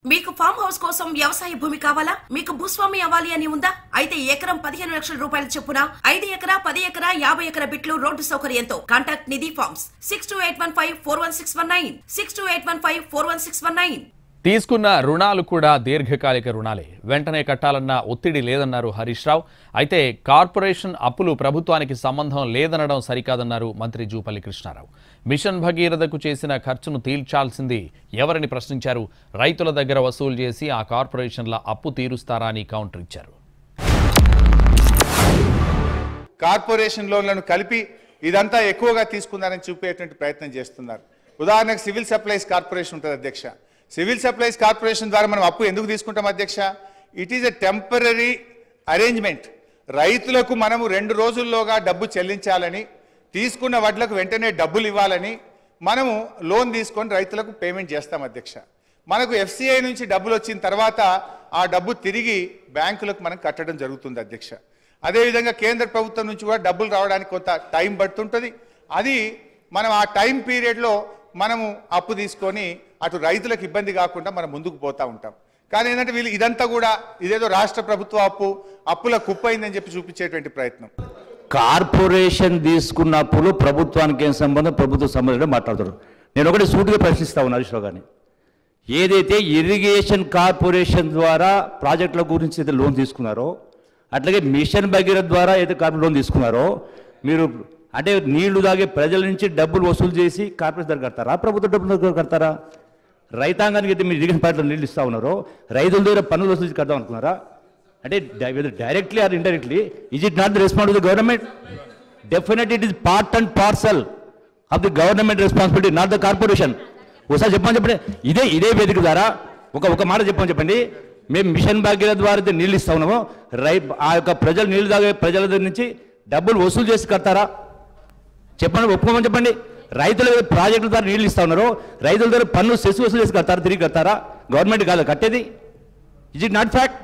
మీకు farm house కోసం వ్యవసాయ భూమి కావాలా? మీకు భూస్వామి అవ్వాలి అని ఉందా? అయితే ఎకరం 15 లక్షల రూపాయల చొప్పున 5 ఎకరా 10 ఎకరా 50 ఎకరా బిట్లు రోడ్డు సౌకర్యంతో కాంటాక్ట్ నిధి ఫార్మ్స్ 6281541619 6281541619. తీసుకున్న రుణాలు కూడా దీర్ఘకాలిక రుణాలే, వెంటనే కట్టాలన్న ఒత్తిడి లేదన్నారు హరీష్ రావు. అయితే కార్పొరేషన్ అప్పులు ప్రభుత్వానికి సంబంధం లేదనడం సరికాదన్నారు మంత్రి జూపల్లి కృష్ణారావు. మిషన్ భగీరథకు చేసిన ఖర్చును తీర్చాల్సింది ఎవరని ప్రశ్నించారు. రైతుల దగ్గర వసూలు చేసి ఆ కార్పొరేషన్ల అప్పు తీరుస్తారా అని కౌంటర్ ఇచ్చారు. కార్పొరేషన్ లోన్లను కలిపి ఇదంతా ఎక్కువగా తీసుకుందారని చూపేటువంటి ప్రయత్నం చేస్తున్నారు. ఉదాహరణకు సివిల్ సప్లైస్ కార్పొరేషన్ ఉంటుంది అధ్యక్ష. సివిల్ సప్లైస్ కార్పొరేషన్ ద్వారా మనం అప్పు ఎందుకు తీసుకుంటాం అధ్యక్ష? It is a temporary arrangement. రైతులకు మనము 2 రోజుల్లోగా డబ్బు చెల్లించాలని, తీసుకున్న వడ్లకు వెంటనే డబ్బులు ఇవ్వాలని మనము లోన్ తీసుకొని రైతులకు పేమెంట్ చేస్తాం అధ్యక్ష. మనకు ఎఫ్సిఐ నుంచి డబ్బులు వచ్చిన తర్వాత ఆ డబ్బు తిరిగి బ్యాంకులకు మనం కట్టడం జరుగుతుంది అధ్యక్ష. అదేవిధంగా కేంద్ర ప్రభుత్వం నుంచి కూడా డబ్బులు రావడానికి కొంత టైం పడుతుంటుంది. అది మనం ఆ టైం పీరియడ్లో మనము అప్పు తీసుకొని అటు రైతులకు ఇబ్బంది కాకుండా మనం ముందుకు పోతూ ఉంటాం. కానీ ఏంటంటే వీళ్ళు ఇదంతా కూడా ఇదేదో రాష్ట్ర ప్రభుత్వ అప్పుల కుప్పైందని చెప్పి చూపించేటువంటి ప్రయత్నం. కార్పొరేషన్ తీసుకున్న అప్పులు ప్రభుత్వానికి ఏం సంబంధం, ప్రభుత్వ సంబంధం మాట్లాడుతారు. నేను ఒకటి సూటిగా ప్రశ్నిస్తా ఉన్నా హరీష్ రావు గారిని. ఏదైతే ఇరిగేషన్ కార్పొరేషన్ ద్వారా ప్రాజెక్టుల గురించి అయితే లోన్ తీసుకున్నారో, అట్లాగే మిషన్ భగీరథ ద్వారా అయితే కార్పొరేషన్ లోన్ తీసుకున్నారో, మీరు అంటే నీళ్లు తాగే ప్రజల నుంచి డబ్బులు వసూలు చేసి కార్పొరేషన్ దగ్గర కడతారా, ప్రభుత్వ డబ్బుల దగ్గర కడతారా? రైతాంగానికి అయితే మీరు ఇరిగేషన్ పార్టీలో నీళ్ళు ఇస్తూ ఉన్నారో, రైతుల దగ్గర పన్నులు వసూలు చేసి కడదాం అనుకున్నారా? అంటే directly or indirectly is it not the responsibility of the government? Definitely it is part and parcel of the government responsibility, not the corporation. ఒకసారి చెప్పండి. ఇదే వేదిక ద్వారా ఒక మాట చెప్పండి. మేము మిషన్ భాగీరథ ద్వారా అయితే నీళ్ళు ఇస్తా ఉన్నామో, ఆ యొక్క ప్రజలు నీళ్లు తాగే ప్రజల దగ్గర నుంచి డబ్బులు వసూలు చేసి కడతారా? చెప్పండి, ఒప్పుకోమని చెప్పండి. రైతుల ప్రాజెక్టుల ద్వారా నీళ్ళు ఇస్తా ఉన్నారు, రైతుల దగ్గర పన్ను సెస్ వసూలు చేసి కడతారా, తిరిగి కడతారా? గవర్నమెంట్ కాదు కట్టేది. Is it not fact?